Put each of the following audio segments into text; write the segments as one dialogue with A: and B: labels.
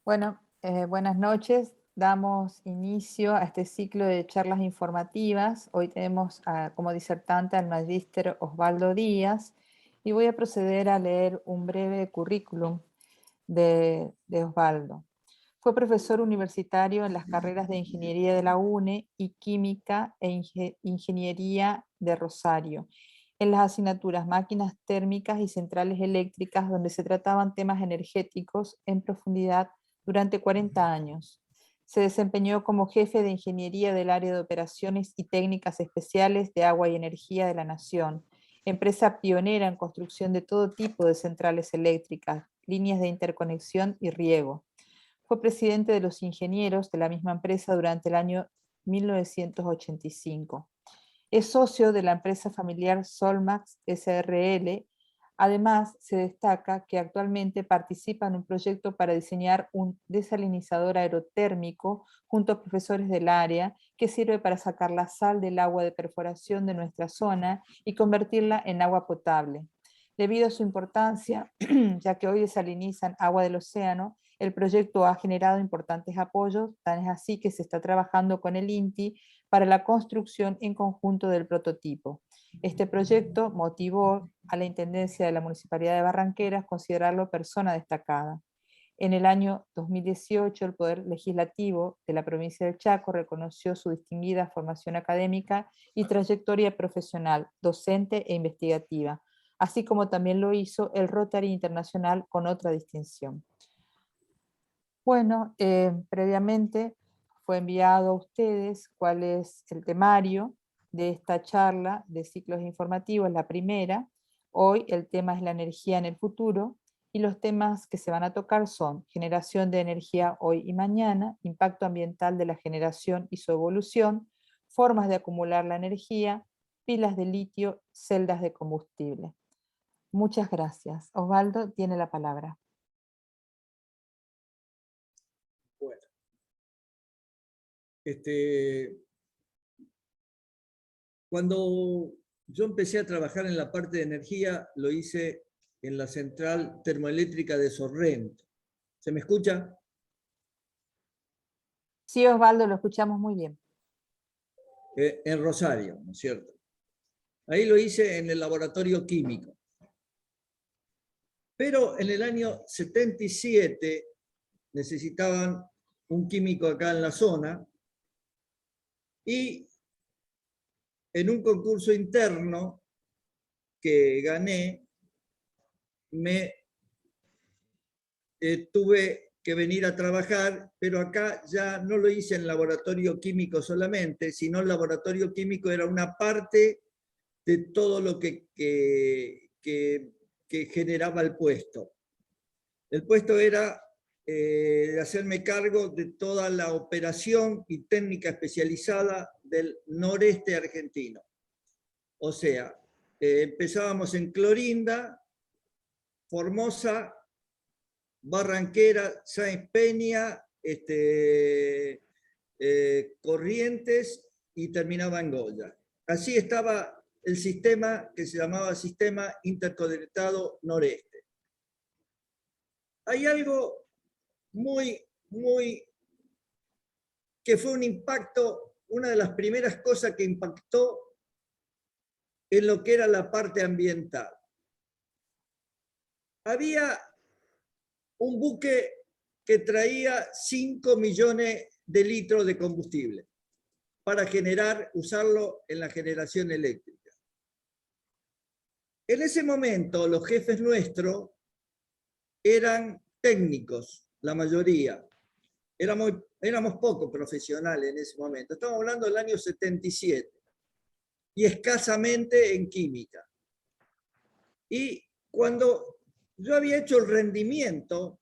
A: Buenas noches. Damos inicio a este ciclo de charlas informativas. Hoy tenemos como disertante al magíster Osvaldo Díaz y voy a proceder a leer un breve currículum de Osvaldo. Fue profesor universitario en las carreras de Ingeniería de la UNE y Química e Ingeniería de Rosario, en las asignaturas Máquinas Térmicas y Centrales Eléctricas, donde se trataban temas energéticos en profundidad durante 40 años. Se desempeñó como jefe de ingeniería del área de operaciones y técnicas especiales de agua y energía de la Nación, empresa pionera en construcción de todo tipo de centrales eléctricas, líneas de interconexión y riego. Fue presidente de los ingenieros de la misma empresa durante el año 1985. Es socio de la empresa familiar Solmax SRL. Además, se destaca que actualmente participa en un proyecto para diseñar un desalinizador aerotérmico junto a profesores del área que sirve para sacar la sal del agua de perforación de nuestra zona y convertirla en agua potable. Debido a su importancia, ya que hoy desalinizan agua del océano, el proyecto ha generado importantes apoyos, tan es así que se está trabajando con el INTI para la construcción en conjunto del prototipo. Este proyecto motivó a la Intendencia de la Municipalidad de Barranqueras considerarlo persona destacada. En el año 2018, el Poder Legislativo de la provincia del Chaco reconoció su distinguida formación académica y trayectoria profesional, docente e investigativa, así como también lo hizo el Rotary Internacional con otra distinción. Previamente fue enviado a ustedes cuál es el temario de esta charla de ciclos informativos, la primera. Hoy el tema es la energía en el futuro y los temas que se van a tocar son generación de energía hoy y mañana, impacto ambiental de la generación y su evolución, formas de acumular la energía, pilas de litio, celdas de combustible. Muchas gracias. Osvaldo tiene la palabra.
B: Bueno, cuando yo empecé a trabajar en la parte de energía, lo hice en la central termoeléctrica de Sorrento. ¿Se me escucha?
A: Sí, Osvaldo, lo escuchamos muy bien.
B: En Rosario, ¿no es cierto? Ahí lo hice en el laboratorio químico. Pero en el año 77 necesitaban un químico acá en la zona y en un concurso interno que gané, tuve que venir a trabajar, pero acá ya no lo hice en laboratorio químico solamente, sino el laboratorio químico era una parte de todo lo que generaba el puesto. El puesto era hacerme cargo de toda la operación y técnica especializada del noreste argentino. O sea, empezábamos en Clorinda, Formosa, Barranquera, Sáenz Peña, Corrientes y terminaba en Goya. Así estaba el sistema que se llamaba Sistema Interconectado Noreste. Hay algo que fue un impacto, una de las primeras cosas que impactó en lo que era la parte ambiental. Había un buque que traía 5 millones de litros de combustible para usarlo en la generación eléctrica. En ese momento, los jefes nuestros eran técnicos, la mayoría. Éramos poco profesionales en ese momento. Estamos hablando del año 77 y escasamente en química. Y cuando yo había hecho el rendimiento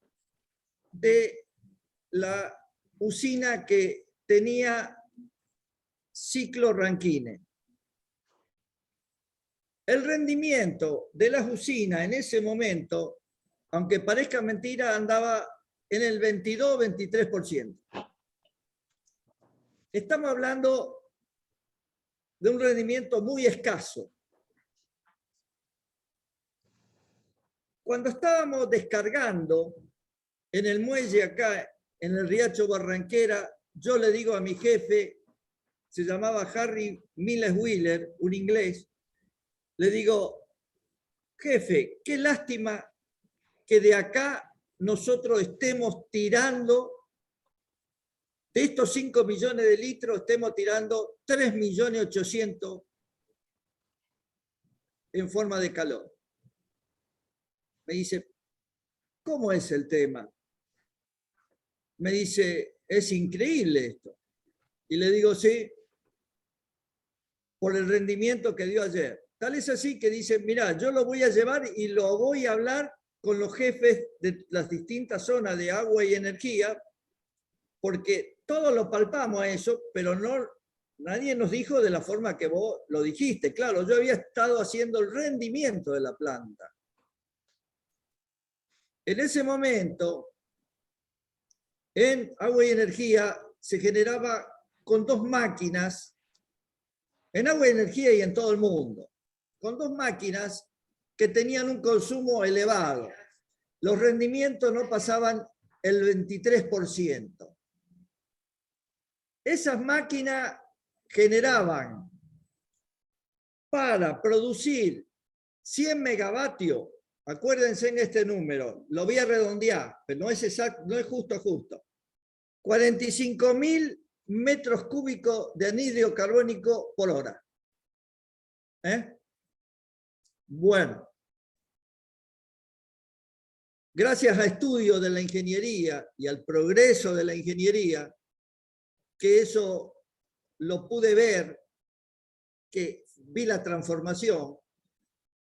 B: de la usina que tenía ciclo Rankine. El rendimiento de las usinas en ese momento, aunque parezca mentira, andaba en el 22-23%. Estamos hablando de un rendimiento muy escaso. Cuando estábamos descargando en el muelle acá en el Riacho Barranquera, yo le digo a mi jefe, se llamaba Harry Miles Wheeler, un inglés, le digo, jefe, qué lástima que de acá nosotros estemos tirando, de estos 5 millones de litros, estemos tirando 3.800.000 en forma de calor. Me dice, ¿cómo es el tema? Me dice, es increíble esto. Y le digo, sí, por el rendimiento que dio ayer. Tal es así que dice, mira, yo lo voy a llevar y lo voy a hablar con los jefes de las distintas zonas de agua y energía, porque todos lo palpamos a eso, pero no, nadie nos dijo de la forma que vos lo dijiste. Claro, yo había estado haciendo el rendimiento de la planta. En ese momento, en agua y energía se generaba con 2 máquinas, en agua y energía y en todo el mundo, con 2 máquinas que tenían un consumo elevado. Los rendimientos no pasaban el 23%. Esas máquinas generaban para producir 100 megavatios, acuérdense en este número, lo voy a redondear, pero no es exacto, no es justo. 45.000 metros cúbicos de anhídrido carbónico por hora. Bueno, gracias a estudios de la ingeniería y al progreso de la ingeniería, que eso lo pude ver, que vi la transformación,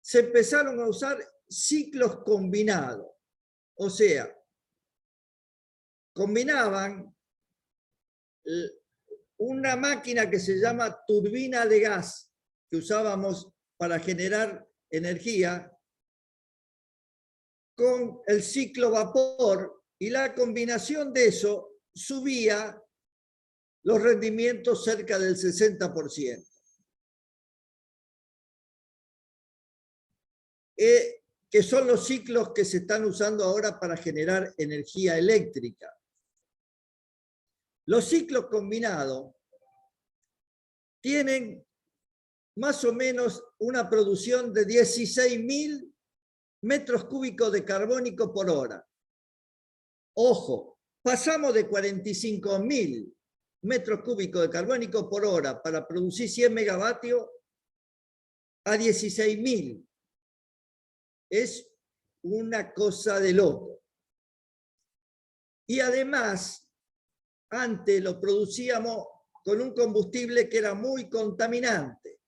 B: se empezaron a usar ciclos combinados. O sea, combinaban una máquina que se llama turbina de gas, que usábamos para generar energía, con el ciclo vapor, y la combinación de eso subía los rendimientos cerca del 60%. Que son los ciclos que se están usando ahora para generar energía eléctrica. Los ciclos combinados tienen más o menos una producción de 16.000 metros cúbicos de carbónico por hora. Ojo, pasamos de 45.000 metros cúbicos de carbónico por hora para producir 100 megavatios a 16.000. Es una cosa de loco. Y además, antes lo producíamos con un combustible que era muy contaminante,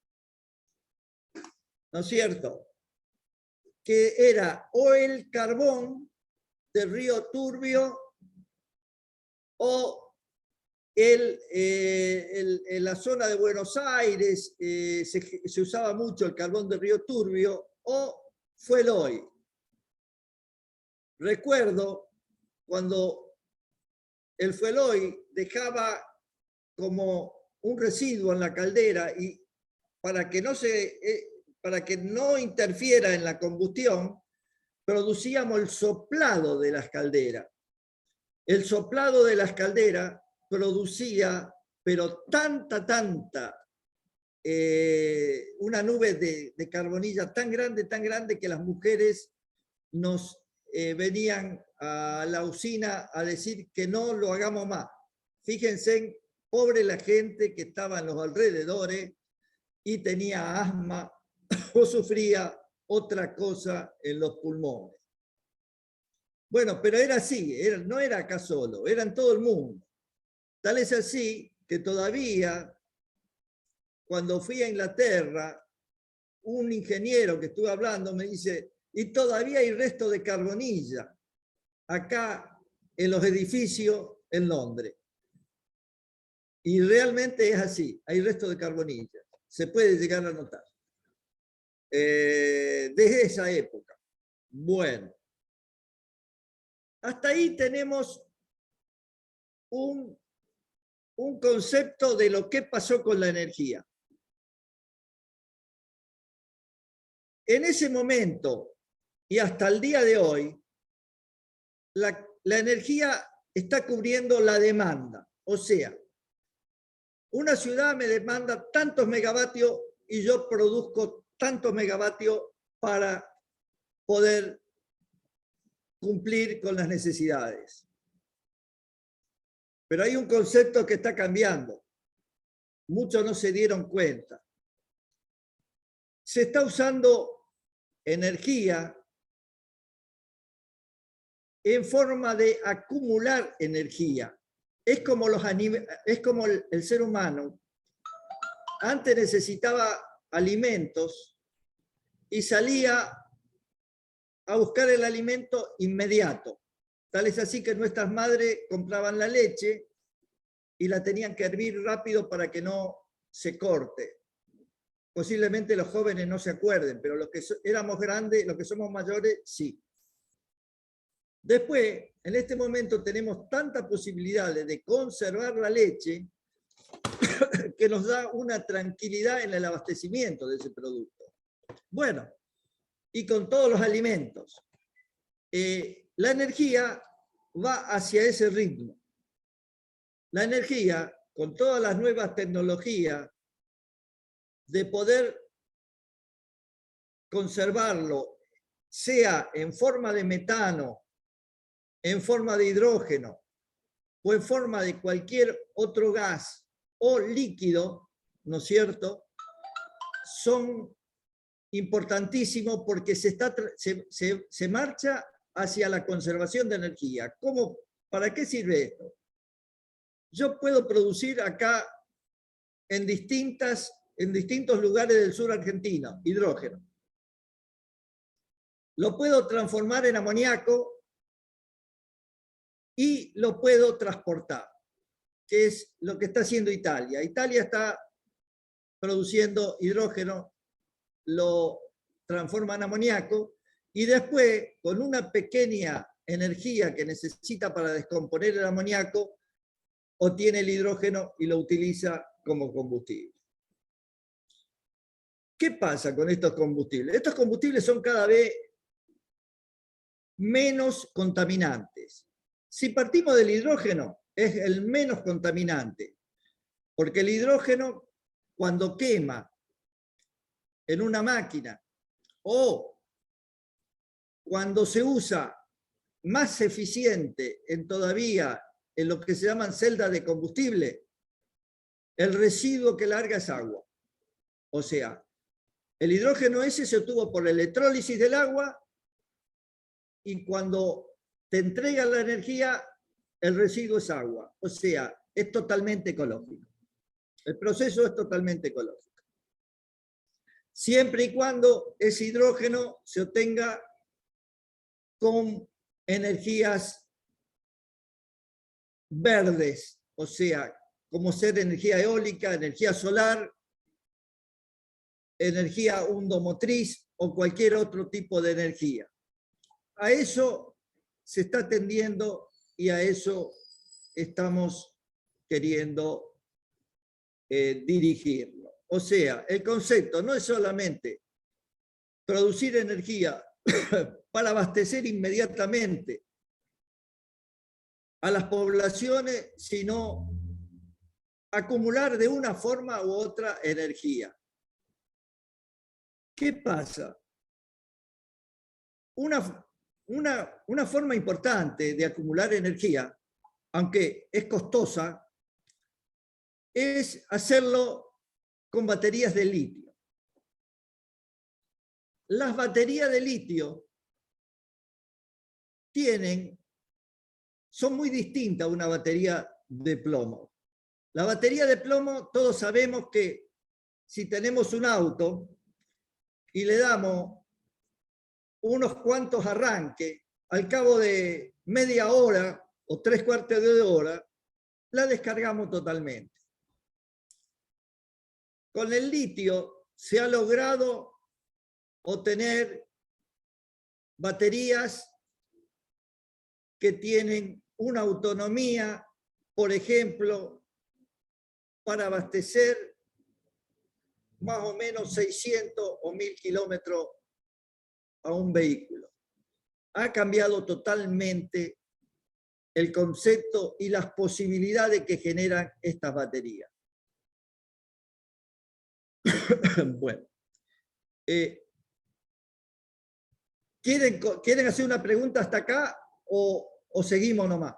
B: ¿no es cierto? Que era o el carbón del río Turbio o en la zona de Buenos Aires se usaba mucho el carbón del río Turbio o Fueloy. Recuerdo cuando el Fueloy dejaba como un residuo en la caldera y para que no interfiera en la combustión, producíamos el soplado de las calderas. El soplado de las calderas producía, pero tanta, una nube de carbonilla tan grande que las mujeres nos venían a la usina a decir que no lo hagamos más. Fíjense, pobre la gente que estaba en los alrededores y tenía asma o sufría otra cosa en los pulmones. Bueno, pero era así, no era acá solo, era en todo el mundo. Tal es así que todavía, cuando fui a Inglaterra, un ingeniero que estuve hablando me dice, y todavía hay resto de carbonilla acá en los edificios en Londres. Y realmente es así, hay resto de carbonilla. Se puede llegar a notar. Desde esa época. Bueno. Hasta ahí tenemos un concepto de lo que pasó con la energía. En ese momento y hasta el día de hoy, la energía está cubriendo la demanda. O sea, una ciudad me demanda tantos megavatios y yo produzco tantos megavatios para poder cumplir con las necesidades. Pero hay un concepto que está cambiando. Muchos no se dieron cuenta. Se está usando energía en forma de acumular energía. Es como, el ser humano. Antes necesitaba alimentos y salía a buscar el alimento inmediato. Tal es así que nuestras madres compraban la leche y la tenían que hervir rápido para que no se corte. Posiblemente los jóvenes no se acuerden, pero los que éramos grandes, los que somos mayores, sí. Después, en este momento tenemos tantas posibilidades de conservar la leche que nos da una tranquilidad en el abastecimiento de ese producto. Bueno, y con todos los alimentos. La energía va hacia ese ritmo. La energía, con todas las nuevas tecnologías, de poder conservarlo, sea en forma de metano, en forma de hidrógeno o en forma de cualquier otro gas o líquido, ¿no es cierto?, son importantísimos porque se marcha hacia la conservación de energía. ¿Cómo? ¿Para qué sirve esto? Yo puedo producir acá en distintos lugares del sur argentino hidrógeno. Lo puedo transformar en amoníaco y lo puedo transportar, que es lo que está haciendo Italia. Italia está produciendo hidrógeno, lo transforma en amoníaco y después, con una pequeña energía que necesita para descomponer el amoníaco, obtiene el hidrógeno y lo utiliza como combustible. ¿Qué pasa con estos combustibles? Estos combustibles son cada vez menos contaminantes. Si partimos del hidrógeno, es el menos contaminante, porque el hidrógeno, cuando quema en una máquina o cuando se usa más eficiente todavía en lo que se llaman celdas de combustible, el residuo que larga es agua. O sea, el hidrógeno ese se obtuvo por la electrólisis del agua y cuando te entrega la energía, el residuo es agua. O sea, es totalmente ecológico. El proceso es totalmente ecológico. Siempre y cuando ese hidrógeno se obtenga con energías verdes, o sea, como ser energía eólica, energía solar, energía hundomotriz o cualquier otro tipo de energía. A eso se está tendiendo y a eso estamos queriendo dirigirlo. O sea, el concepto no es solamente producir energía para abastecer inmediatamente a las poblaciones, sino acumular de una forma u otra energía. ¿Qué pasa? Una forma importante de acumular energía, aunque es costosa, es hacerlo con baterías de litio. Las baterías de litio son muy distintas a una batería de plomo. La batería de plomo, todos sabemos que si tenemos un auto y le damos unos cuantos arranques, al cabo de media hora o 3/4 de hora, la descargamos totalmente. Con el litio se ha logrado obtener baterías que tienen una autonomía, por ejemplo, para abastecer más o menos 600 o 1000 kilómetros a un vehículo. Ha cambiado totalmente el concepto y las posibilidades que generan estas baterías. Bueno. ¿Quieren hacer una pregunta hasta acá o seguimos nomás?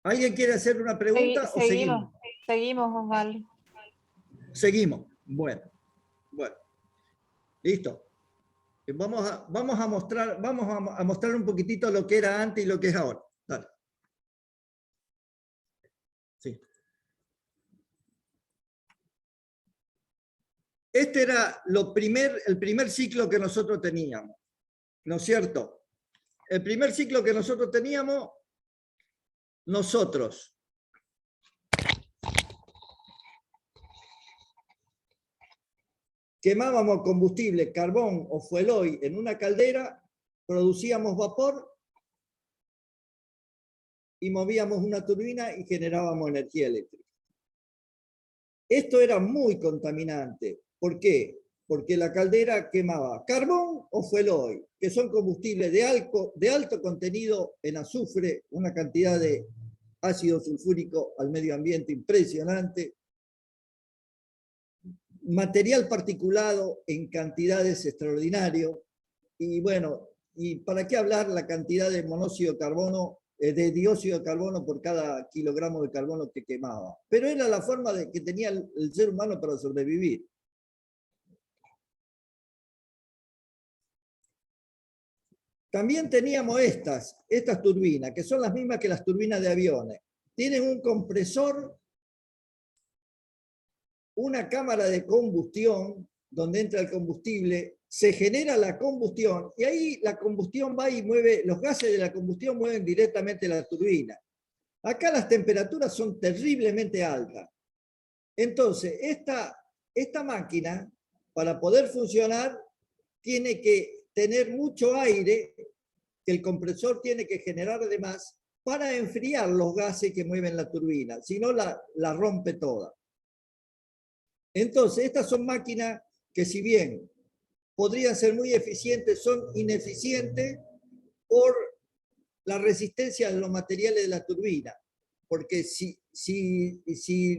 B: ¿Alguien quiere hacer una pregunta o seguimos?
A: Seguimos, Osvaldo.
B: Seguimos. Bueno. Listo. Vamos a mostrar un poquitito lo que era antes y lo que es ahora. Dale. Sí. Este era el primer ciclo que nosotros teníamos, ¿no es cierto? El primer ciclo que nosotros teníamos, nosotros quemábamos combustible, carbón o fueloil en una caldera, producíamos vapor y movíamos una turbina y generábamos energía eléctrica. Esto era muy contaminante. ¿Por qué? Porque la caldera quemaba carbón o fueloil, que son combustibles de alto contenido en azufre, una cantidad de ácido sulfúrico al medio ambiente impresionante, material particulado en cantidades extraordinarias, y bueno, y para qué hablar la cantidad de monóxido de carbono, de dióxido de carbono por cada kilogramo de carbono que quemaba. Pero era la forma que tenía el ser humano para sobrevivir. También teníamos estas turbinas, que son las mismas que las turbinas de aviones. Tienen un compresor, una cámara de combustión, donde entra el combustible, se genera la combustión, y ahí la combustión va y mueve, los gases de la combustión mueven directamente la turbina. Acá las temperaturas son terriblemente altas. Entonces, esta máquina, para poder funcionar, tiene que tener mucho aire, que el compresor tiene que generar además, para enfriar los gases que mueven la turbina, si no la rompe toda. Entonces, estas son máquinas que, si bien podrían ser muy eficientes, son ineficientes por la resistencia de los materiales de la turbina. Porque si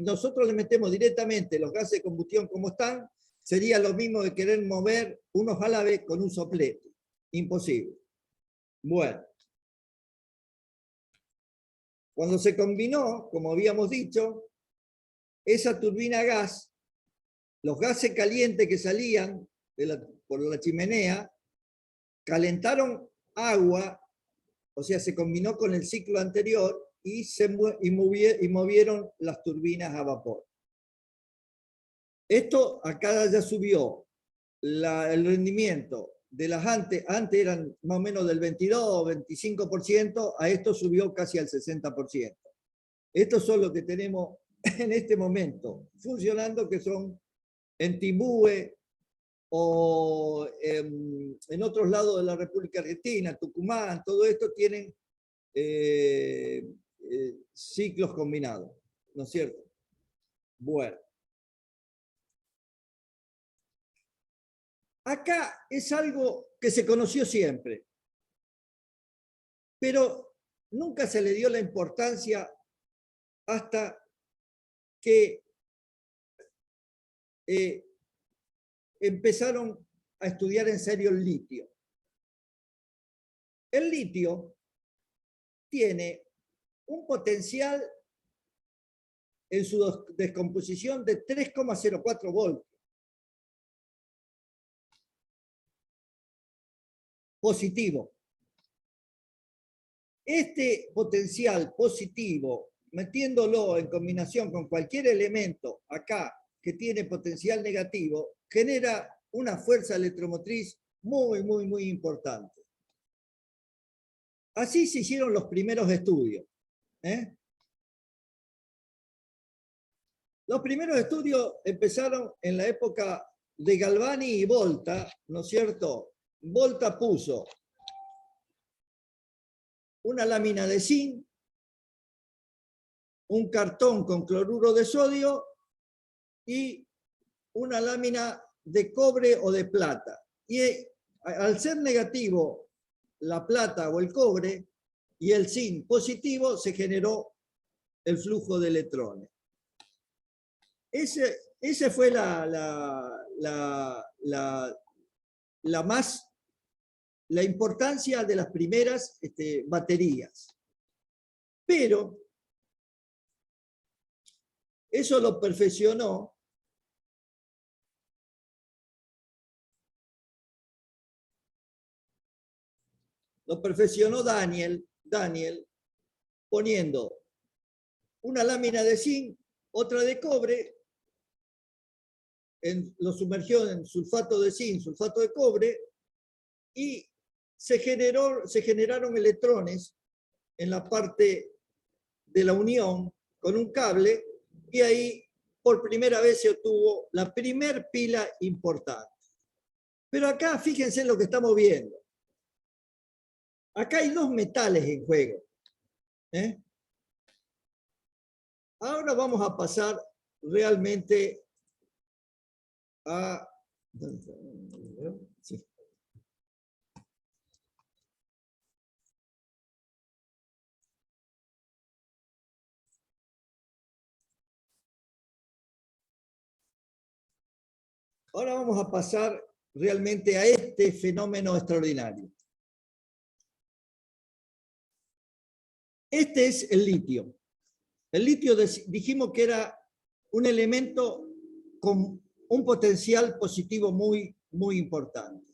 B: nosotros le metemos directamente los gases de combustión como están, sería lo mismo de querer mover unos álabes con un soplete. Imposible. Bueno. Cuando se combinó, como habíamos dicho, esa turbina a gas, los gases calientes que salían por la chimenea, calentaron agua, o sea, se combinó con el ciclo anterior y movieron las turbinas a vapor. Esto acá ya subió el rendimiento de las antes eran más o menos del 22 o 25%, a esto subió casi al 60%. Estos son los que tenemos en este momento funcionando, que son en Timbúe o en otros lados de la República Argentina, Tucumán, todo esto tienen ciclos combinados, ¿no es cierto? Bueno. Acá es algo que se conoció siempre, pero nunca se le dio la importancia hasta que empezaron a estudiar en serio el litio. El litio tiene un potencial en su descomposición de 3,04 voltios. Positivo. Este potencial positivo, metiéndolo en combinación con cualquier elemento acá que tiene potencial negativo, genera una fuerza electromotriz muy, muy, muy importante. Así se hicieron los primeros estudios. Los primeros estudios empezaron en la época de Galvani y Volta, ¿no es cierto? Volta puso una lámina de zinc, un cartón con cloruro de sodio y una lámina de cobre o de plata. Y al ser negativo la plata o el cobre y el zinc positivo, se generó el flujo de electrones. Ese fue la importancia de las primeras baterías. Pero eso lo perfeccionó Daniel poniendo una lámina de zinc, otra de cobre, lo sumergió en sulfato de zinc, sulfato de cobre, y se generaron electrones en la parte de la unión con un cable, y ahí por primera vez se obtuvo la primer pila importante. Pero acá fíjense en lo que estamos viendo. Acá hay dos metales en juego. Ahora vamos a pasar realmente a... Sí. Ahora vamos a pasar realmente a este fenómeno extraordinario. Este es el litio. El litio dijimos que era un elemento con un potencial positivo muy, muy importante.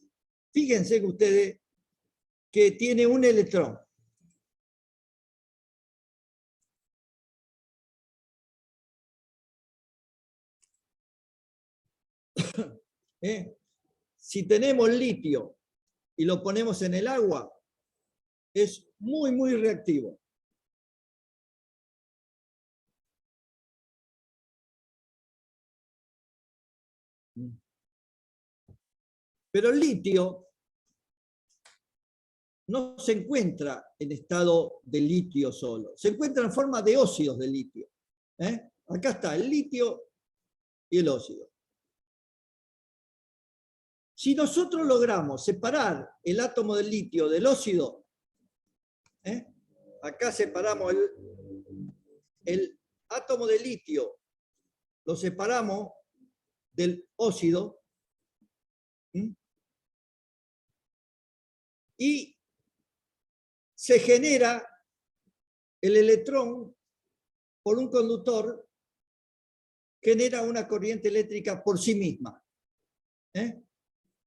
B: Fíjense que ustedes que tiene un electrón. Si tenemos litio y lo ponemos en el agua, es muy, muy reactivo. Pero el litio no se encuentra en estado de litio solo, se encuentra en forma de óxidos de litio. Acá está el litio y el óxido. Si nosotros logramos separar el átomo del litio del óxido, acá separamos el átomo de litio, lo separamos del óxido, y se genera el electrón por un conductor, genera una corriente eléctrica por sí misma.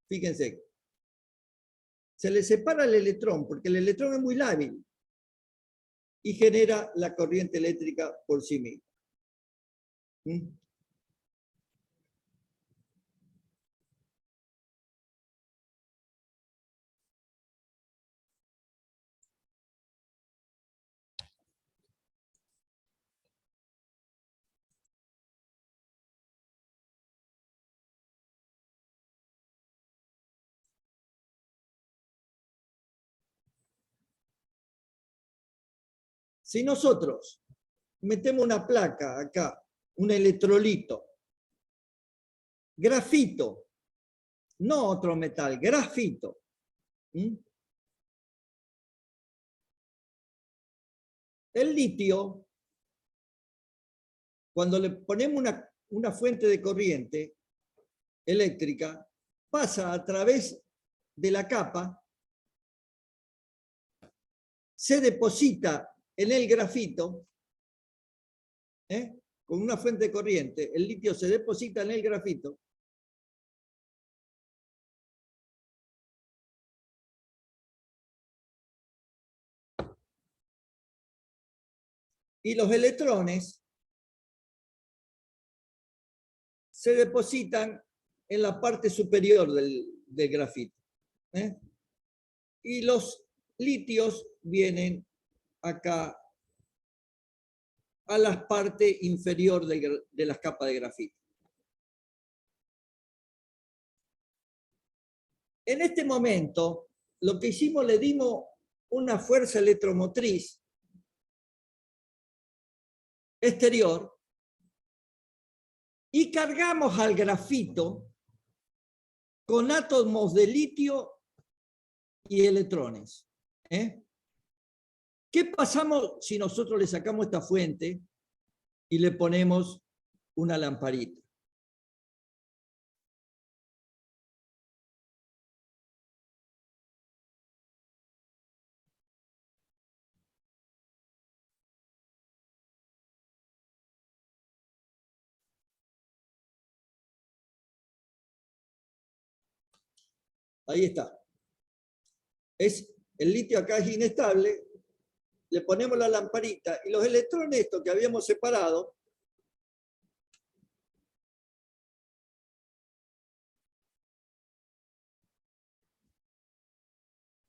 B: Fíjense, se le separa el electrón porque el electrón es muy lábil y genera la corriente eléctrica por sí misma. Si nosotros metemos una placa acá, un electrolito, grafito, no otro metal, grafito, el litio, cuando le ponemos una fuente de corriente eléctrica, pasa a través de la capa, se deposita en el grafito, con una fuente de corriente, el litio se deposita en el grafito, y los electrones se depositan en la parte superior del grafito. Y los litios vienen acá a la parte inferior de las capas de grafito. En este momento, lo que hicimos, le dimos una fuerza electromotriz exterior y cargamos al grafito con átomos de litio y electrones. ¿Eh? ¿Qué pasamos si nosotros le sacamos esta fuente y le ponemos una lamparita? Ahí está. El litio acá es inestable, le ponemos la lamparita y los electrones estos que habíamos separado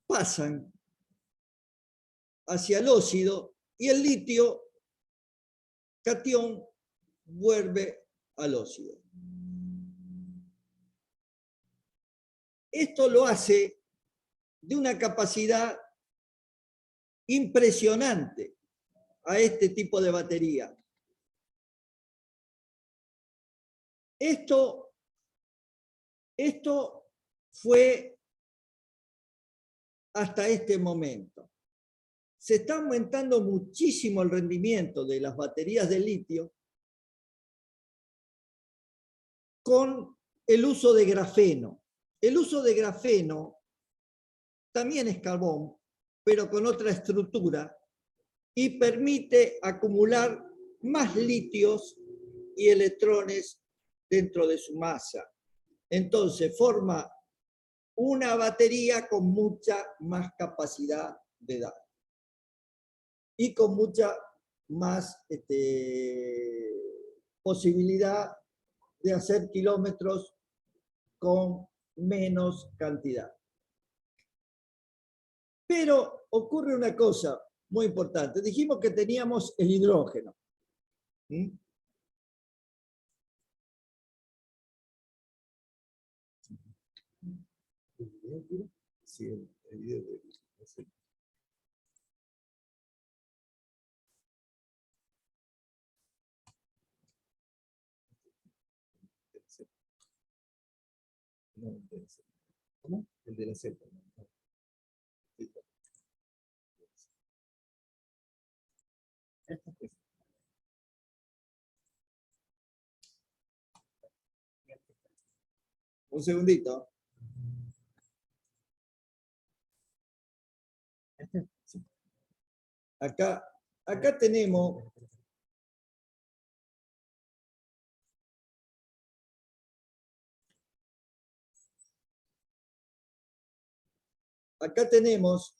B: pasan hacia el óxido y el litio catión vuelve al óxido. Esto lo hace de una capacidad impresionante a este tipo de batería. Esto fue hasta este momento. Se está aumentando muchísimo el rendimiento de las baterías de litio con el uso de grafeno. El uso de grafeno también es carbón, pero con otra estructura, y permite acumular más litios y electrones dentro de su masa. Entonces forma una batería con mucha más capacidad de daño y con mucha más posibilidad de hacer kilómetros con menos cantidad. Pero ocurre una cosa muy importante. Dijimos que teníamos el hidrógeno. ¿Mm? Sí, el video de... ¿Cómo? El de la celda. Un segundito. Acá tenemos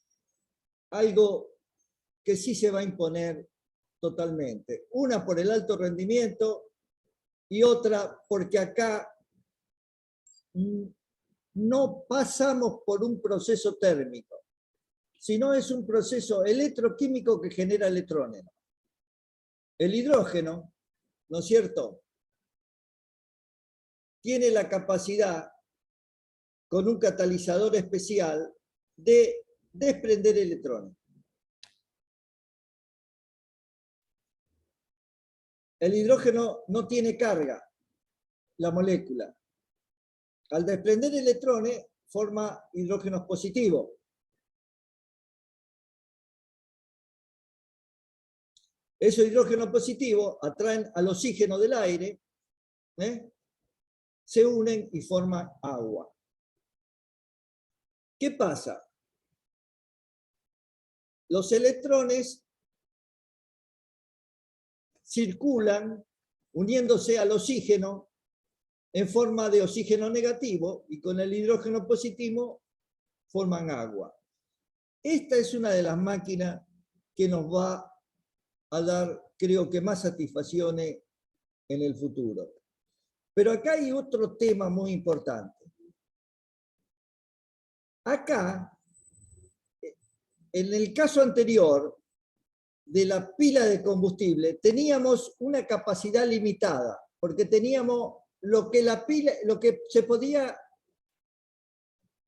B: algo que sí se va a imponer totalmente. Una por el alto rendimiento y otra porque acá no pasamos por un proceso térmico, sino es un proceso electroquímico que genera electrones. El hidrógeno, ¿no es cierto?, tiene la capacidad, con un catalizador especial, de desprender electrones. El hidrógeno no tiene carga, la molécula. Al desprender electrones, forma hidrógenos positivos. Esos hidrógenos positivos atraen al oxígeno del aire, se unen y forman agua. ¿Qué pasa? Los electrones circulan uniéndose al oxígeno en forma de oxígeno negativo y con el hidrógeno positivo forman agua. Esta es una de las máquinas que nos va a dar, creo que, más satisfacciones en el futuro. Pero acá hay otro tema muy importante. Acá, en el caso anterior de la pila de combustible, teníamos una capacidad limitada, porque teníamos lo que se podía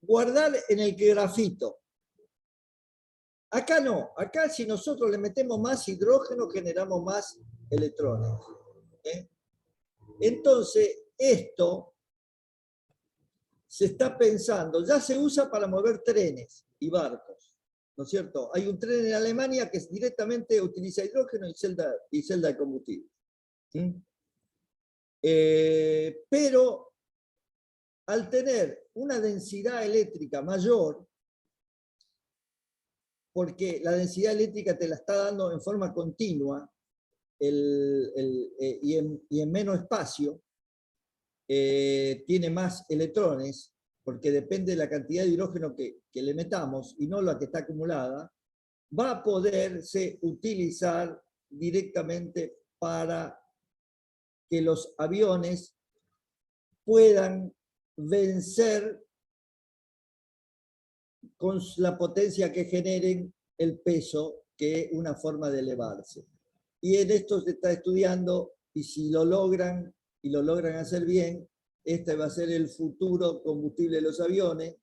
B: guardar en el grafito. Acá no, acá si nosotros le metemos más hidrógeno generamos más electrones. Entonces, esto se está pensando, ya se usa para mover trenes y barcos. ¿no es cierto? Hay un tren en Alemania que directamente utiliza hidrógeno y celda de combustible. ¿Sí? Pero al tener una densidad eléctrica mayor, porque la densidad eléctrica te la está dando en forma continua y en menos espacio, tiene más electrones, porque depende de la cantidad de hidrógeno que le metamos y no la que está acumulada, va a poderse utilizar directamente para que los aviones puedan vencer con la potencia que generen el peso, que es una forma de elevarse. Y en esto se está estudiando, y si lo logran, y lo logran hacer bien, este va a ser el futuro combustible de los aviones,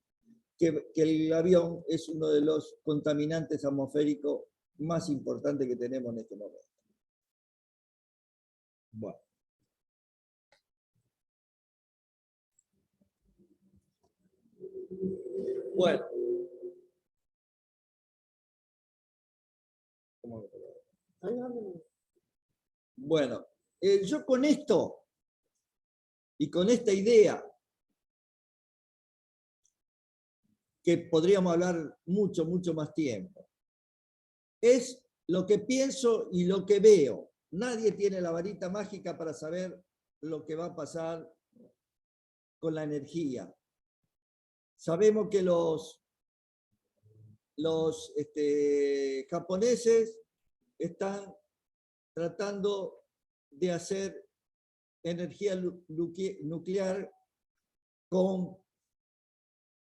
B: que el avión es uno de los contaminantes atmosféricos más importantes que tenemos en este momento. Bueno. Bueno. Bueno, yo con esto y con esta idea, que podríamos hablar mucho, mucho más tiempo, es lo que pienso y lo que veo. Nadie tiene la varita mágica para saber lo que va a pasar con la energía. Sabemos que los japoneses están tratando de hacer energía nuclear con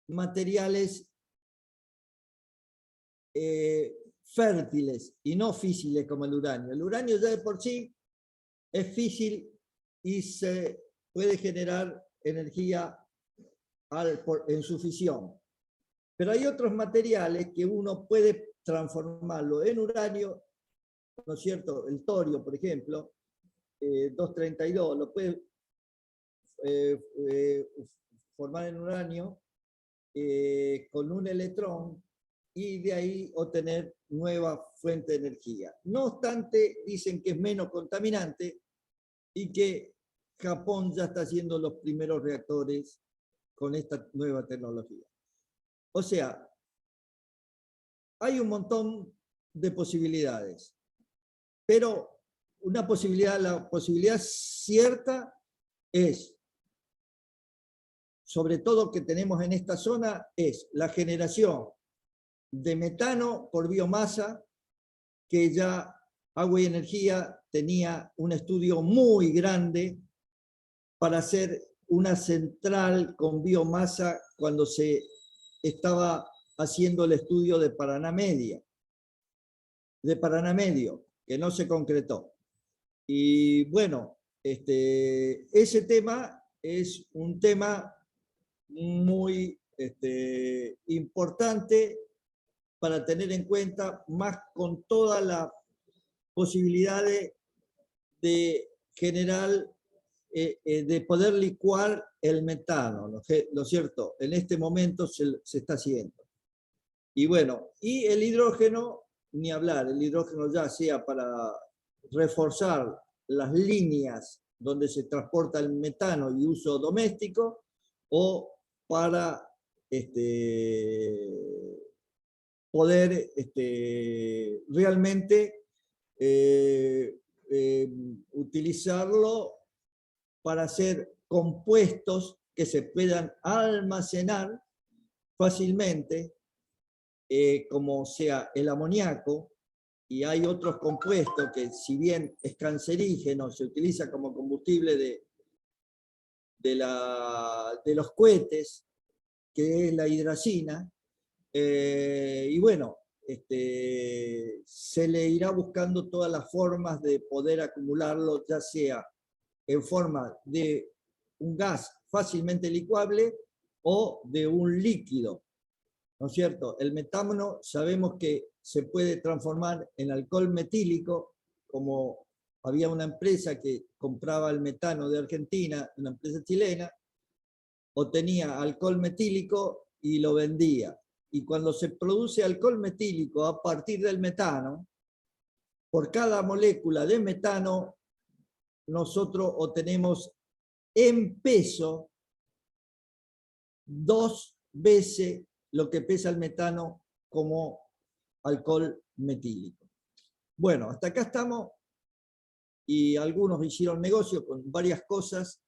B: materiales fértiles y no físiles como el uranio. El uranio ya de por sí es físil y se puede generar energía en su fisión. Pero hay otros materiales que uno puede transformarlo en uranio, ¿no es cierto? El torio, por ejemplo, 232, lo puede formar en uranio con un electrón y de ahí obtener nueva fuente de energía. No obstante, dicen que es menos contaminante y que Japón ya está haciendo los primeros reactores con esta nueva tecnología. O sea, hay un montón de posibilidades, pero la posibilidad cierta es, sobre todo que tenemos en esta zona, es la generación de metano por biomasa, que ya Agua y Energía tenía un estudio muy grande para hacer una central con biomasa cuando se estaba haciendo el estudio de Paraná Medio, que no se concretó. Y bueno, ese tema es un tema muy importante para tener en cuenta, más con todas las posibilidades de generar, de poder licuar el metano, ¿no es cierto? En este momento se está haciendo. Y bueno, y el hidrógeno, ni hablar, el hidrógeno ya sea para reforzar las líneas donde se transporta el metano y uso doméstico, o para poder realmente utilizarlo para hacer compuestos que se puedan almacenar fácilmente, como sea el amoníaco, y hay otros compuestos que, si bien es cancerígeno, se utiliza como combustible de los cohetes, que es la hidracina. Y bueno, se le irá buscando todas las formas de poder acumularlo, ya sea en forma de un gas fácilmente licuable o de un líquido, ¿no es cierto? El metano sabemos que se puede transformar en alcohol metílico, como había una empresa que compraba el metano de Argentina, una empresa chilena, obtenía alcohol metílico y lo vendía. Y cuando se produce alcohol metílico a partir del metano, por cada molécula de metano, nosotros obtenemos en peso 2 veces lo que pesa el metano como alcohol metílico. Bueno, hasta acá estamos y algunos hicieron negocio con varias cosas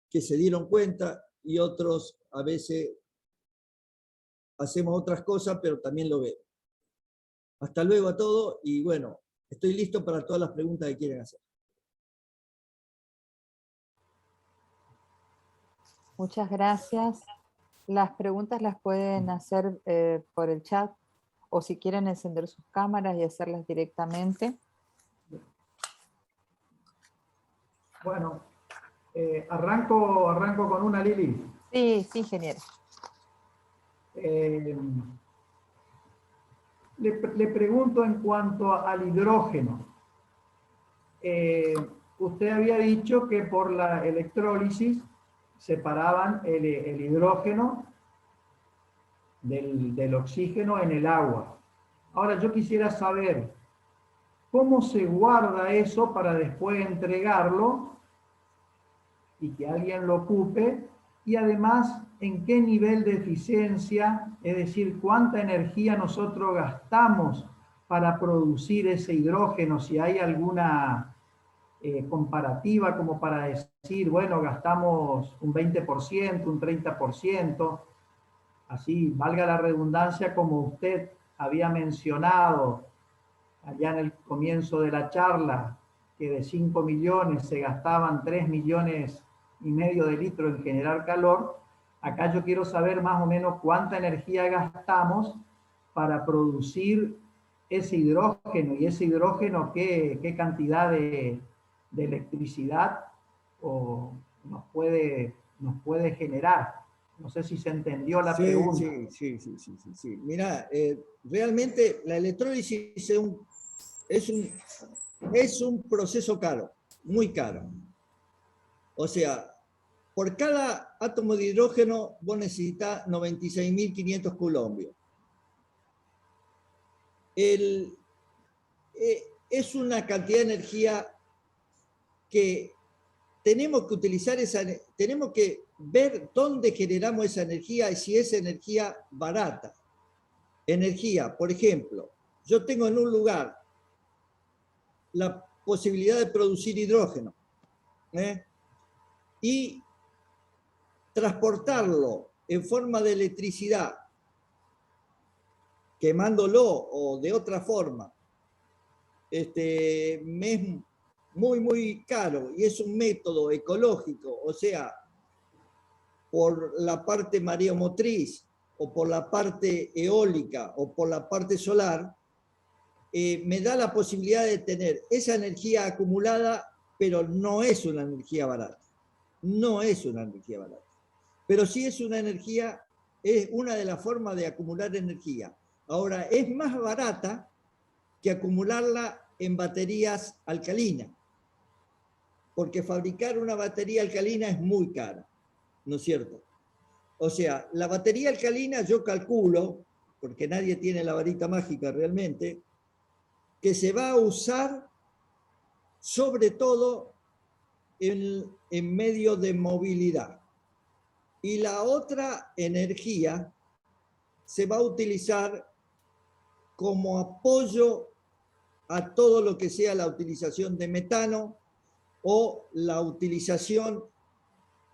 B: que se dieron cuenta y otros a veces hacemos otras cosas, pero también lo veo. Hasta luego a todos y bueno, estoy listo para todas las preguntas que quieran hacer.
A: Muchas gracias. Las preguntas las pueden hacer por el chat o si quieren encender sus cámaras y hacerlas directamente.
C: Bueno, arranco con una, Lili.
A: Sí, sí, ingeniero.
C: Le pregunto en cuanto al hidrógeno. Usted había dicho que por la electrólisis separaban el hidrógeno del oxígeno en el agua. Ahora yo quisiera saber cómo se guarda eso para después entregarlo y que alguien lo ocupe, y además en qué nivel de eficiencia, es decir, cuánta energía nosotros gastamos para producir ese hidrógeno, si hay alguna comparativa como para decir, bueno, gastamos un 20%, un 30%, así valga la redundancia, como usted había mencionado allá en el comienzo de la charla, que de 5 millones se gastaban 3,5 millones de litros en generar calor. Acá yo quiero saber más o menos cuánta energía gastamos para producir ese hidrógeno, y ese hidrógeno qué cantidad de electricidad nos puede generar. No sé si se entendió la pregunta.
B: Sí. Mira, realmente la electrólisis es un proceso caro, muy caro. O sea, por cada átomo de hidrógeno vos necesitas 96.500 coulombios. Es una cantidad de energía que tenemos que utilizar, tenemos que ver dónde generamos esa energía y si es energía barata. Energía, por ejemplo, yo tengo en un lugar la posibilidad de producir hidrógeno y transportarlo en forma de electricidad, quemándolo o de otra forma, me es muy caro y es un método ecológico, o sea, por la parte mareomotriz o por la parte eólica o por la parte solar, me da la posibilidad de tener esa energía acumulada, pero no es una energía barata. No es una energía barata. Pero sí es una energía, es una de las formas de acumular energía. Ahora, es más barata que acumularla en baterías alcalinas, porque fabricar una batería alcalina es muy cara, ¿no es cierto? O sea, la batería alcalina yo calculo, porque nadie tiene la varita mágica realmente, que se va a usar sobre todo en medio de movilidad. Y la otra energía se va a utilizar como apoyo a todo lo que sea la utilización de metano o la utilización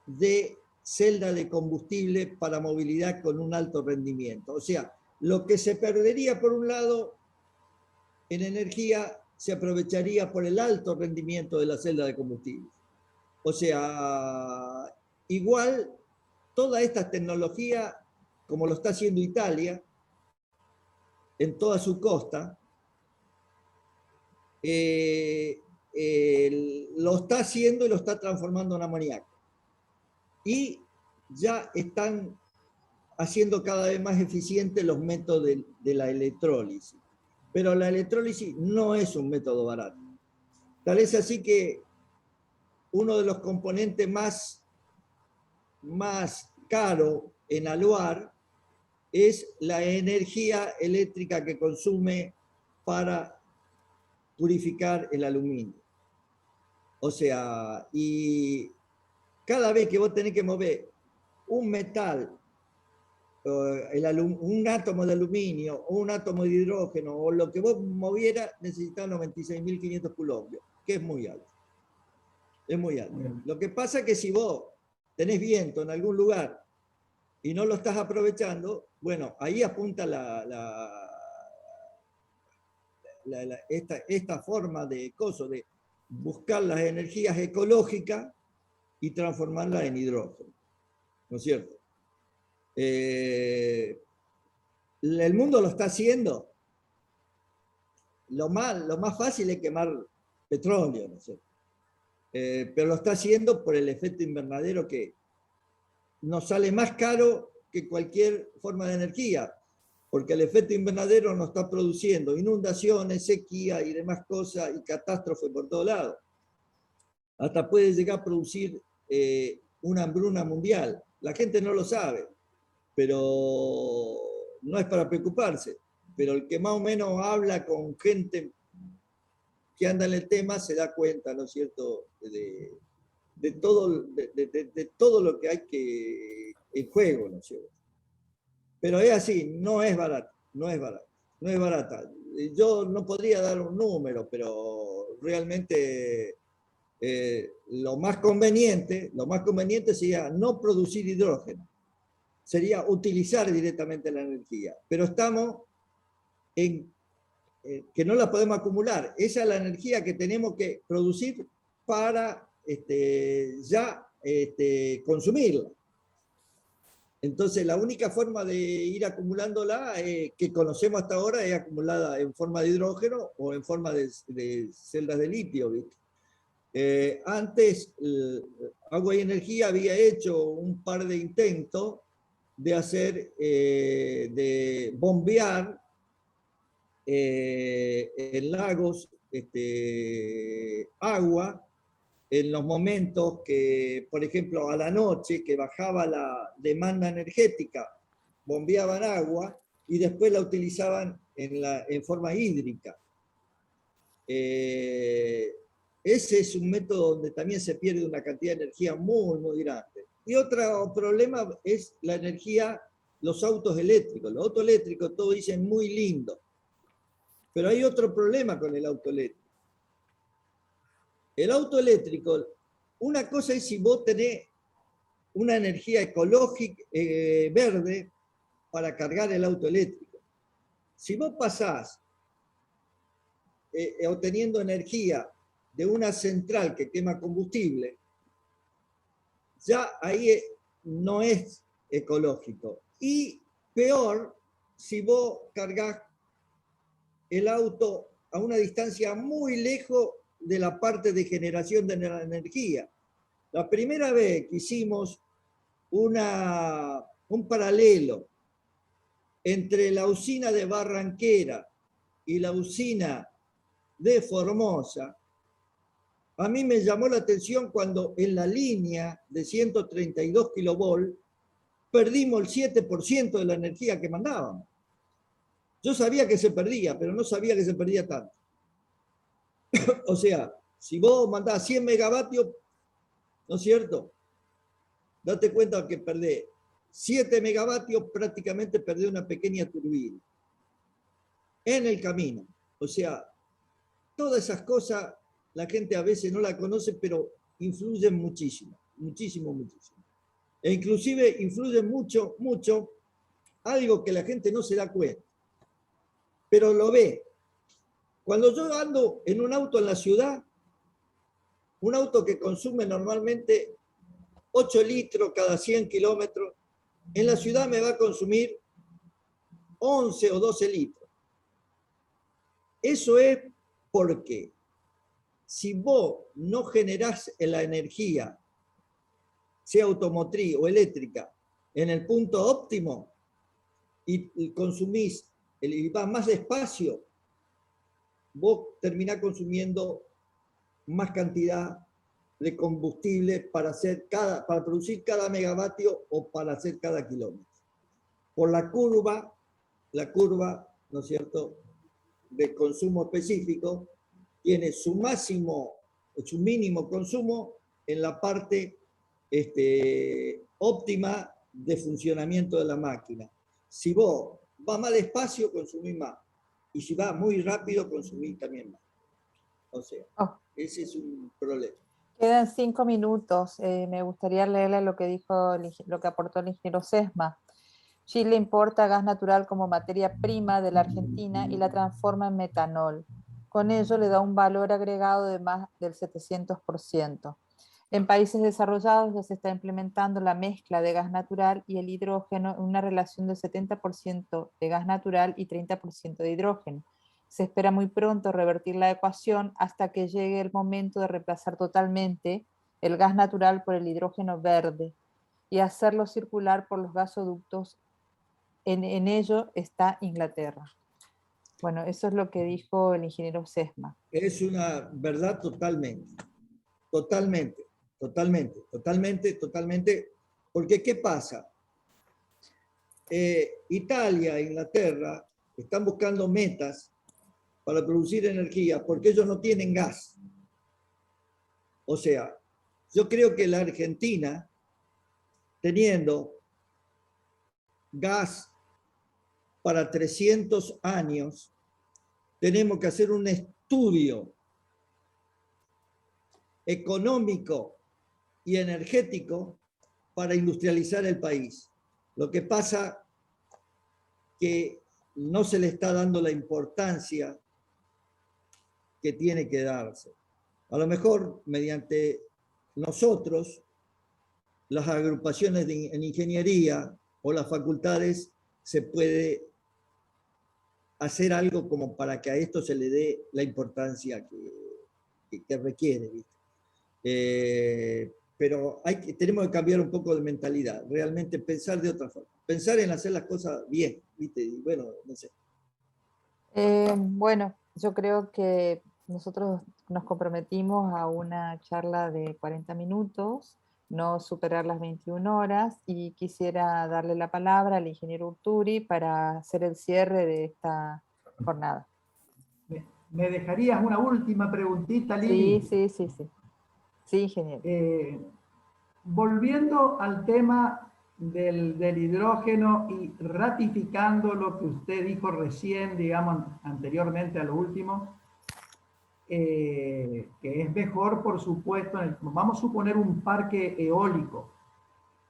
B: de celda de combustible para movilidad con un alto rendimiento. O sea, lo que se perdería por un lado en energía se aprovecharía por el alto rendimiento de la celda de combustible. O sea, igual toda esta tecnología, como lo está haciendo Italia, en toda su costa, lo está haciendo y lo está transformando en amoníaco. Y ya están haciendo cada vez más eficientes los métodos de la electrólisis. Pero la electrólisis no es un método barato. Tal es así que uno de los componentes más caro en Aluar es la energía eléctrica que consume para purificar el aluminio. O sea, y cada vez que vos tenés que mover un metal, un átomo de aluminio o un átomo de hidrógeno o lo que vos movieras, necesitas 96.500 coulombs, que es muy alto. Es muy alto. Lo que pasa es que si vos tenés viento en algún lugar y no lo estás aprovechando, bueno, ahí apunta esta forma de buscar las energías ecológicas y transformarlas en hidrógeno, ¿no es cierto? El mundo lo está haciendo. Lo más fácil es quemar petróleo, ¿no es cierto? Pero lo está haciendo por el efecto invernadero que nos sale más caro que cualquier forma de energía, porque el efecto invernadero nos está produciendo inundaciones, sequía y demás cosas y catástrofes por todos lados. Hasta puede llegar a producir una hambruna mundial. La gente no lo sabe, pero no es para preocuparse. Pero el que más o menos habla con gente que anda en el tema se da cuenta, ¿no es cierto?, de todo lo que hay en juego, ¿no es cierto? Pero es así, no es barato, no es barato, no es barata. Yo no podría dar un número, pero realmente lo más conveniente sería no producir hidrógeno, sería utilizar directamente la energía. Pero estamos en que no la podemos acumular. Esa es la energía que tenemos que producir para consumirla. Entonces, la única forma de ir acumulándola que conocemos hasta ahora es acumulada en forma de hidrógeno o en forma de celdas de litio, ¿viste? Antes, Agua y Energía había hecho un par de intentos de hacer, de bombear en lagos agua en los momentos que, por ejemplo, a la noche, que bajaba la demanda energética, bombeaban agua y después la utilizaban en forma hídrica. Ese es un método donde también se pierde una cantidad de energía muy, muy grande. Y otro problema es la energía, los autos eléctricos. Los autos eléctricos, todos dicen muy lindo. Pero hay otro problema con el auto eléctrico. El auto eléctrico, una cosa es si vos tenés una energía ecológica verde para cargar el auto eléctrico. Si vos pasás obteniendo energía de una central que quema combustible, ya ahí no es ecológico. Y peor, si vos cargas el auto a una distancia muy lejos de la parte de generación de la energía. La primera vez que hicimos un paralelo entre la usina de Barranquera y la usina de Formosa, a mí me llamó la atención cuando en la línea de 132 kilovolts perdimos el 7% de la energía que mandábamos. Yo sabía que se perdía, pero no sabía que se perdía tanto. O sea, si vos mandás 100 megavatios, ¿no es cierto? Date cuenta que perdés 7 megavatios, prácticamente perdés una pequeña turbina en el camino. O sea, todas esas cosas la gente a veces no la conoce, pero influyen muchísimo, muchísimo, muchísimo. E inclusive influyen mucho, mucho algo que la gente no se da cuenta, pero lo ve. Cuando yo ando en un auto en la ciudad, un auto que consume normalmente 8 litros cada 100 kilómetros, en la ciudad me va a consumir 11 o 12 litros. Eso es porque si vos no generás la energía, sea automotriz o eléctrica, en el punto óptimo y consumís y vas más despacio, vos terminás consumiendo más cantidad de combustible para producir cada megavatio o para hacer cada kilómetro. por la curva, ¿no es cierto?, de consumo específico, tiene su máximo, su mínimo consumo en la parte óptima de funcionamiento de la máquina. Si vos vas más despacio, consumís más. Y si vas muy rápido, consumís también más. O sea, ese es un problema.
A: Quedan 5 minutos. Me gustaría leerle lo que lo que aportó el ingeniero Sesma. Chile importa gas natural como materia prima de la Argentina y la transforma en metanol. Con ello le da un valor agregado de más del 700%. En países desarrollados ya se está implementando la mezcla de gas natural y el hidrógeno en una relación de 70% de gas natural y 30% de hidrógeno. Se espera muy pronto revertir la ecuación hasta que llegue el momento de reemplazar totalmente el gas natural por el hidrógeno verde y hacerlo circular por los gasoductos. En ello está Inglaterra. Bueno, eso es lo que dijo el ingeniero Sesma.
B: Es una verdad totalmente. Porque ¿qué pasa? Italia e Inglaterra están buscando metas para producir energía porque ellos no tienen gas. O sea, yo creo que la Argentina, teniendo gas para 300 años, tenemos que hacer un estudio económico y energético para industrializar el país. Lo que pasa que no se le está dando la importancia que tiene que darse. A lo mejor mediante nosotros, las agrupaciones en ingeniería o las facultades, se puede hacer algo como para que a esto se le dé la importancia que requiere, ¿viste? Pero tenemos que cambiar un poco de mentalidad, realmente pensar de otra forma, pensar en hacer las cosas bien, ¿viste? Y bueno, no sé.
A: Bueno, yo creo que nosotros nos comprometimos a una charla de 40 minutos, no superar las 21 horas, y quisiera darle la palabra al ingeniero Urturi para hacer el cierre de esta jornada.
C: ¿Me dejarías una última preguntita, Lili?
A: Sí. Sí, ingeniero.
C: Volviendo al tema del hidrógeno y ratificando lo que usted dijo recién, digamos, anteriormente a lo último, que es mejor, por supuesto, vamos a suponer un parque eólico.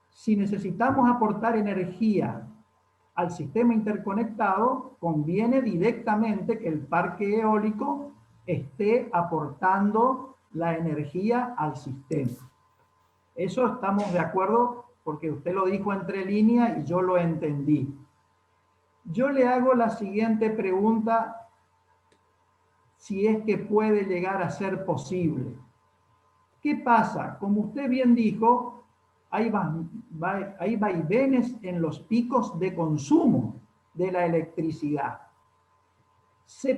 C: Si necesitamos aportar energía al sistema interconectado, conviene directamente que el parque eólico esté aportando la energía al sistema. Eso estamos de acuerdo porque usted lo dijo entre líneas y yo lo entendí. Yo le hago la siguiente pregunta, si es que puede llegar a ser posible. ¿Qué pasa? Como usted bien dijo, hay vaivenes en los picos de consumo de la electricidad.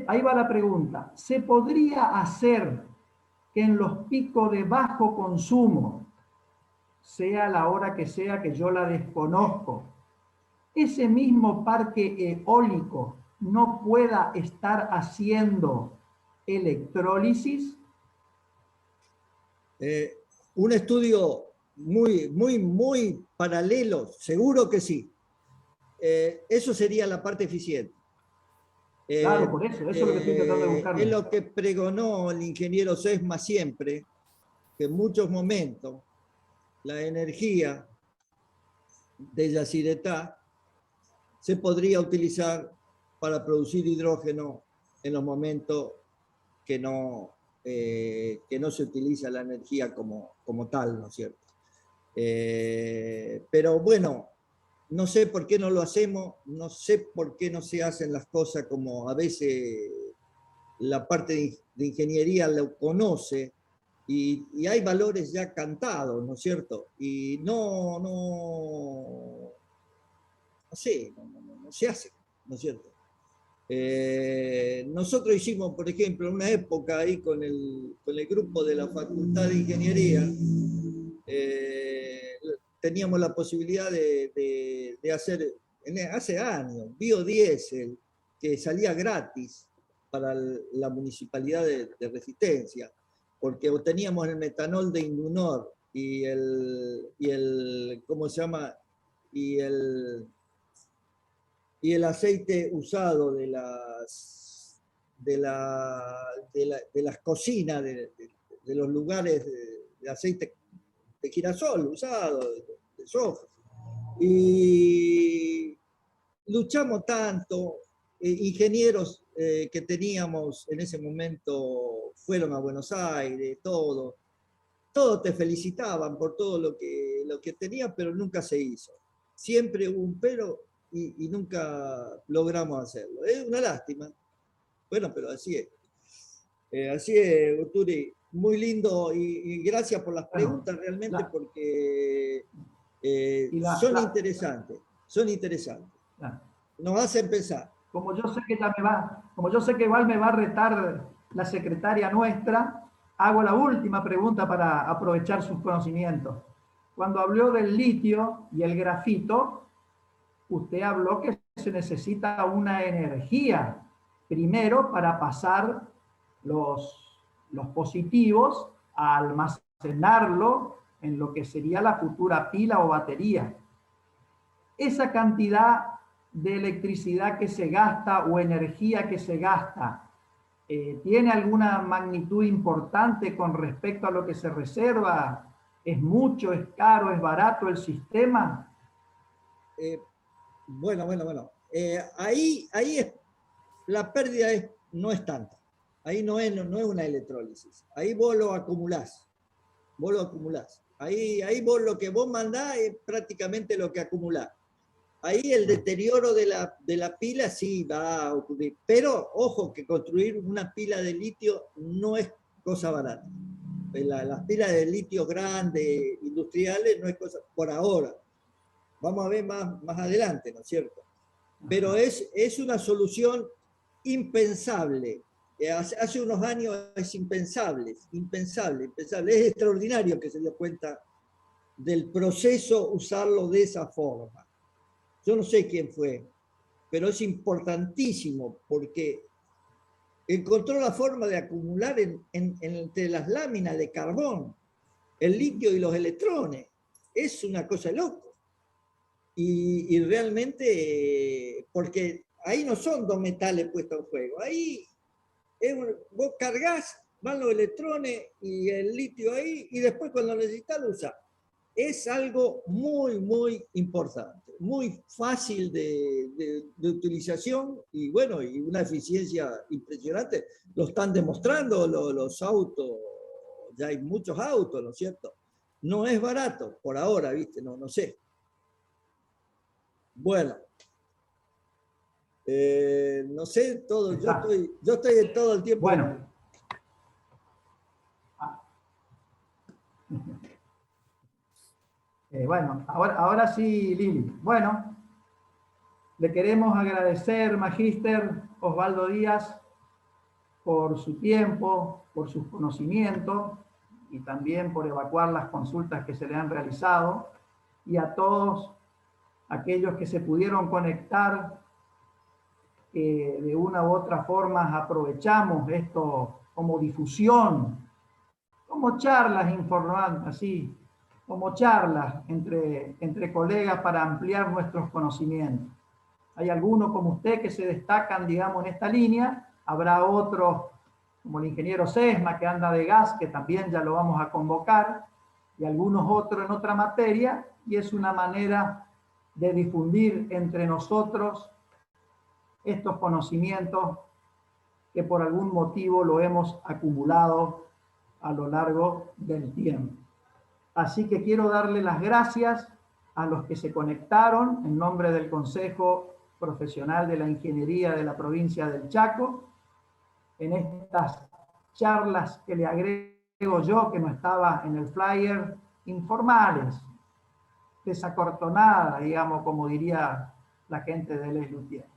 C: Ahí va la pregunta. ¿Se podría hacer que en los picos de bajo consumo, sea la hora que sea que yo la desconozco, ese mismo parque eólico no pueda estar haciendo electrólisis?
B: Un estudio muy paralelo, seguro que sí. Eso sería la parte eficiente.
C: Claro, por eso es lo que estoy tratando de buscar.
B: Es lo que pregonó el ingeniero Sesma siempre, que en muchos momentos la energía de Yacyretá se podría utilizar para producir hidrógeno en los momentos que no se utiliza la energía como tal, ¿no es cierto? Pero bueno, no sé por qué no lo hacemos, no sé por qué no se hacen las cosas como a veces la parte de ingeniería lo conoce, y hay valores ya cantados, ¿no es cierto? Y no se hace, ¿no es cierto? Nosotros hicimos, por ejemplo, en una época ahí con el grupo de la Facultad de Ingeniería, teníamos la posibilidad de hacer hace años, biodiesel, que salía gratis para la municipalidad de Resistencia, porque obteníamos el metanol de Indunor y el ¿cómo se llama? Y el aceite usado de las cocinas, de los lugares de aceite de girasol usado, de soja. Y luchamos tanto, ingenieros que teníamos en ese momento fueron a Buenos Aires, todos te felicitaban por todo lo que tenías, pero nunca se hizo. Siempre hubo un pero y nunca logramos hacerlo. Es una lástima. Bueno, pero así es. Así es, Urturi. Muy lindo y gracias por las preguntas realmente porque son interesantes. Son interesantes. Nos hacen pensar.
C: Como yo sé que igual me va a retar la secretaria nuestra, hago la última pregunta para aprovechar sus conocimientos. Cuando habló del litio y el grafito, usted habló que se necesita una energía primero para pasar los positivos a almacenarlo en lo que sería la futura pila o batería. Esa cantidad de electricidad que se gasta o energía que se gasta, ¿tiene alguna magnitud importante con respecto a lo que se reserva? ¿Es mucho, es caro, es barato el sistema?
B: Bueno. Ahí la pérdida no es tanta. Ahí no es una electrólisis. Ahí vos lo acumulás. Ahí vos lo que vos mandás es prácticamente lo que acumulás. Ahí el deterioro de la pila sí va a ocurrir. Pero, ojo, que construir una pila de litio no es cosa barata. Las pilas de litio grandes, industriales, no es cosa por ahora. Vamos a ver más adelante, ¿no es cierto? Pero es una solución impensable. Hace unos años es impensable. Es extraordinario que se dio cuenta del proceso usarlo de esa forma. Yo no sé quién fue, pero es importantísimo porque encontró la forma de acumular entre las láminas de carbón el litio y los electrones. Es una cosa loca. Y realmente, porque ahí no son dos metales puestos en juego, ahí vos cargas, van los electrones y el litio ahí, y después cuando necesitas lo usás. Es algo muy, muy importante, muy fácil de utilización y bueno, y una eficiencia impresionante. Lo están demostrando los autos, ya hay muchos autos, ¿no es cierto? No es barato, por ahora, ¿viste? No sé. Bueno, no sé, todo, yo estoy en todo el tiempo.
C: Bueno. Bueno, ahora sí, Lili. Bueno, le queremos agradecer, Magíster Osvaldo Díaz, por su tiempo, por sus conocimientos y también por evacuar las consultas que se le han realizado, y a todos aquellos que se pudieron conectar, que de una u otra forma aprovechamos esto como difusión, como charlas informales, así, como charlas entre colegas para ampliar nuestros conocimientos. Hay algunos como usted que se destacan, digamos, en esta línea, habrá otros como el ingeniero Sesma que anda de gas, que también ya lo vamos a convocar, y algunos otros en otra materia, y es una manera de difundir entre nosotros estos conocimientos que por algún motivo lo hemos acumulado a lo largo del tiempo. Así que quiero darle las gracias a los que se conectaron en nombre del Consejo Profesional de la Ingeniería de la provincia del Chaco, en estas charlas que le agrego yo, que no estaba en el flyer, informales, desacortonadas, digamos, como diría la gente de Les Luthiers.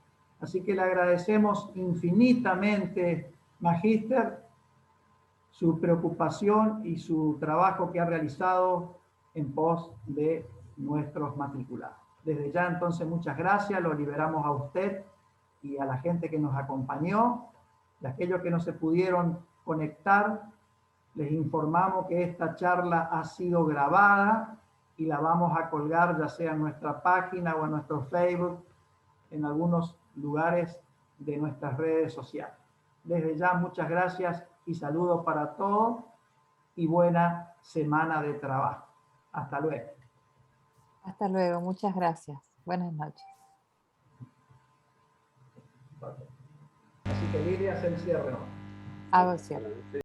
C: Así que le agradecemos infinitamente, Magíster, su preocupación y su trabajo que ha realizado en pos de nuestros matriculados. Desde ya entonces muchas gracias, lo liberamos a usted y a la gente que nos acompañó. De aquellos que no se pudieron conectar, les informamos que esta charla ha sido grabada y la vamos a colgar ya sea en nuestra página o en nuestro Facebook, en algunos lugares de nuestras redes sociales. Desde ya muchas gracias y saludos para todos y buena semana de trabajo. Hasta luego.
A: Hasta luego, muchas gracias. Buenas noches.
C: Así que Lilia, hace el cierre.
A: Hago el cierre.